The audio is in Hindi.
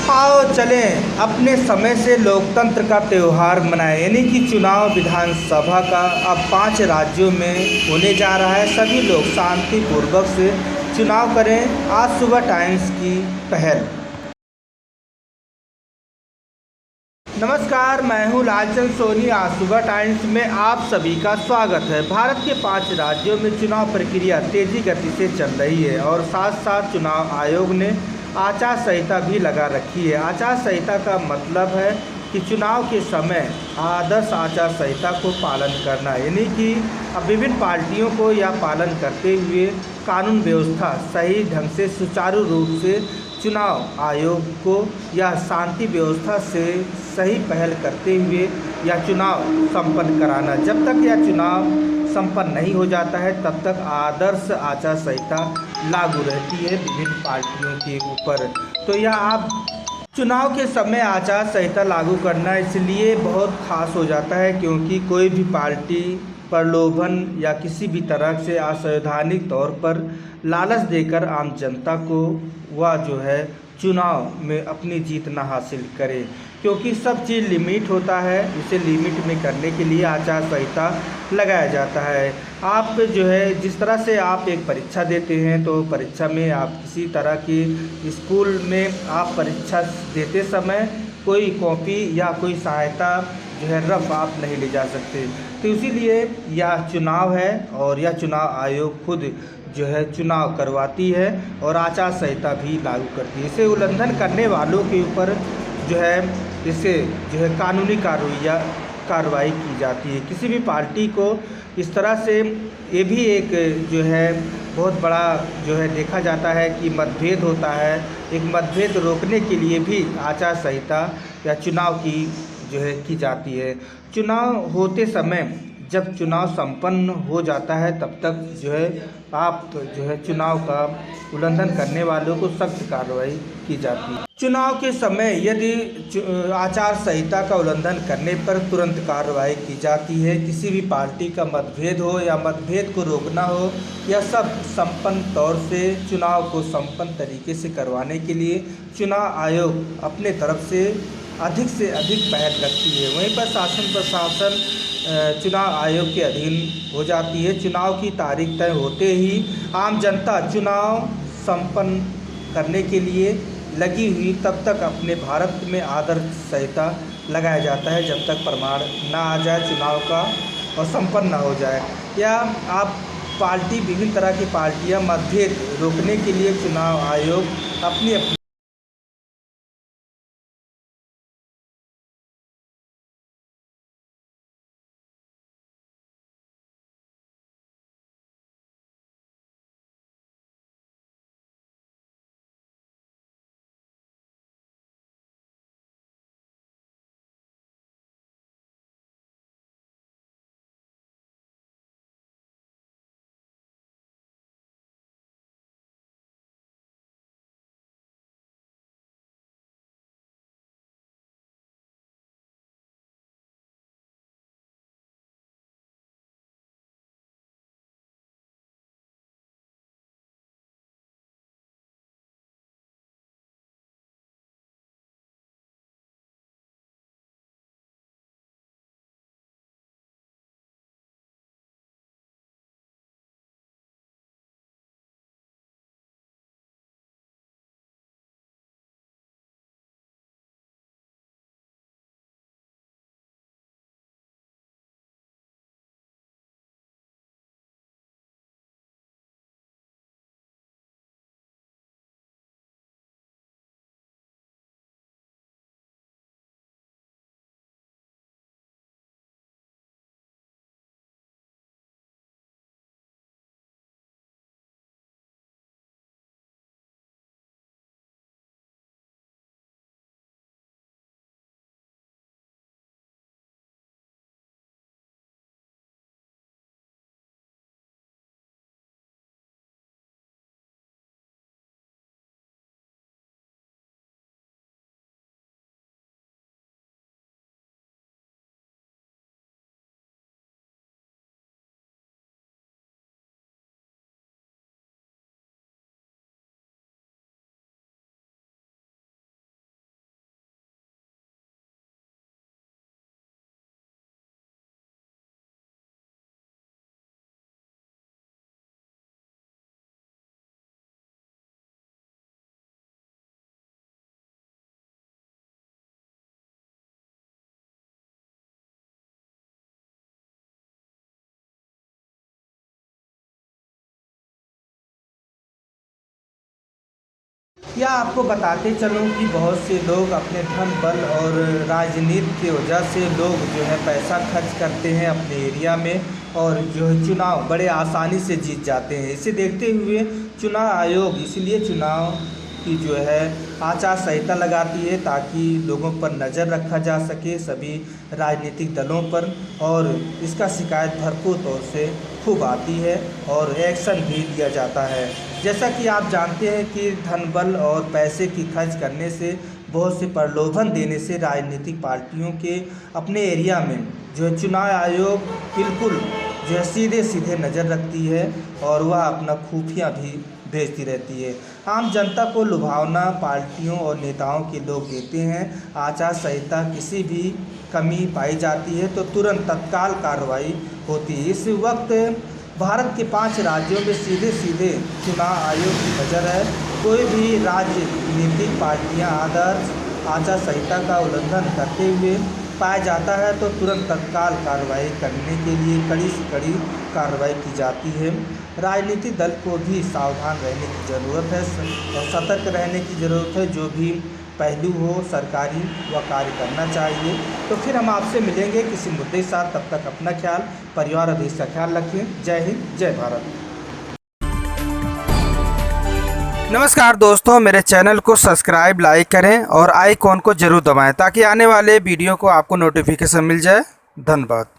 आओ चलें अपने समय से लोकतंत्र का त्यौहार मनाएं। यानी कि चुनाव विधानसभा का अब 5 राज्यों में होने जा रहा है। सभी लोग शांतिपूर्वक से चुनाव करें। आज सुबह टाइम्स की पहल। नमस्कार, मैं हूं लालचंद सोनी। आज सुबह टाइम्स में आप सभी का स्वागत है। भारत के 5 राज्यों में चुनाव प्रक्रिया तेजी गति से चल रही है और साथ साथ चुनाव आयोग ने आचार संहिता भी लगा रखी है। आचार संहिता का मतलब है कि चुनाव के समय आदर्श आचार संहिता को पालन करना, यानी कि अब विभिन्न पार्टियों को यह पालन करते हुए कानून व्यवस्था सही ढंग से सुचारू रूप से चुनाव आयोग को यह शांति व्यवस्था से सही पहल करते हुए यह चुनाव संपन्न कराना। जब तक यह चुनाव संपन्न नहीं हो जाता है तब तक आदर्श आचार संहिता लागू रहती है विभिन्न पार्टियों के ऊपर। तो यह आप चुनाव के समय आचार संहिता लागू करना इसलिए बहुत खास हो जाता है क्योंकि कोई भी पार्टी प्रलोभन या किसी भी तरह से असंवैधानिक तौर पर लालच देकर आम जनता को वह जो है चुनाव में अपनी जीत ना हासिल करे, क्योंकि सब चीज़ लिमिट होता है। इसे लिमिट में करने के लिए आचार संहिता लगाया जाता है। आप जो है जिस तरह से आप एक परीक्षा देते हैं तो परीक्षा में आप किसी तरह की स्कूल में आप परीक्षा देते समय कोई कॉपी या कोई सहायता जो है रफ आप नहीं ले जा सकते। तो इसीलिए यह चुनाव है और यह चुनाव आयोग खुद जो है चुनाव करवाती है और आचार संहिता भी लागू करती है। इसे उल्लंघन करने वालों के ऊपर जो है इससे जो है कानूनी कार्रवाई की जाती है। किसी भी पार्टी को इस तरह से ये भी एक जो है बहुत बड़ा जो है देखा जाता है कि मतभेद होता है। एक मतभेद रोकने के लिए भी आचार संहिता या चुनाव की जो है की जाती है। चुनाव होते समय जब चुनाव संपन्न हो जाता है तब तक जो है आप जो है चुनाव का उल्लंघन करने वालों को सख्त कार्रवाई की जाती है। चुनाव के समय यदि आचार संहिता का उल्लंघन करने पर तुरंत कार्रवाई की जाती है। किसी भी पार्टी का मतभेद हो या मतभेद को रोकना हो, यह सब संपन्न तौर से चुनाव को संपन्न तरीके से करवाने के लिए चुनाव आयोग अपने तरफ से अधिक पहल रखती है। वहीं पर शासन प्रशासन चुनाव आयोग के अधीन हो जाती है। चुनाव की तारीख तय होते ही आम जनता चुनाव संपन्न करने के लिए लगी हुई तब तक अपने भारत में आदर्श संहिता लगाया जाता है जब तक प्रमाण ना आ जाए चुनाव का और संपन्न ना हो जाए। या आप पार्टी विभिन्न तरह की पार्टियां मतभेद रोकने के लिए चुनाव आयोग अपनी या आपको बताते चलूं कि बहुत से लोग अपने धन बल और राजनीति की वजह से लोग जो है पैसा खर्च करते हैं अपने एरिया में और जो है चुनाव बड़े आसानी से जीत जाते हैं। इसे देखते हुए चुनाव आयोग इसलिए चुनाव की जो है आचार संहिता लगाती है ताकि लोगों पर नज़र रखा जा सके, सभी राजनीतिक दलों पर, और इसका शिकायत भरपूर तौर से खूब आती है और एक्शन भी लिया जाता है। जैसा कि आप जानते हैं कि धन बल और पैसे की खर्च करने से, बहुत से प्रलोभन देने से राजनीतिक पार्टियों के अपने एरिया में जो है चुनाव आयोग बिल्कुल जो है सीधे सीधे नज़र रखती है और वह अपना खुफिया भी भेजती रहती है। आम जनता को लुभावना पार्टियों और नेताओं के लोग देते हैं। आचार संहिता किसी भी कमी पाई जाती है तो तुरंत तत्काल कार्रवाई होती है। इस वक्त भारत के 5 राज्यों में सीधे सीधे चुनाव आयोग की नज़र है। कोई भी राजनीतिक पार्टियां आदर्श आचार संहिता का उल्लंघन करते हुए पाया जाता है तो तुरंत तत्काल कार्रवाई करने के लिए कड़ी से कड़ी कार्रवाई की जाती है। राजनीतिक दल को भी सावधान रहने की ज़रूरत है और सतर्क रहने की ज़रूरत है। जो भी पहलू हो सरकारी वह कार्य करना चाहिए। तो फिर हम आपसे मिलेंगे किसी मुद्दे के साथ। तब तक अपना ख्याल, परिवार और देश का ख्याल रखें। जय हिंद, जय भारत। नमस्कार दोस्तों, मेरे चैनल को सब्सक्राइब, लाइक करें और आइकॉन को ज़रूर दबाएं ताकि आने वाले वीडियो को आपको नोटिफिकेशन मिल जाए। धन्यवाद।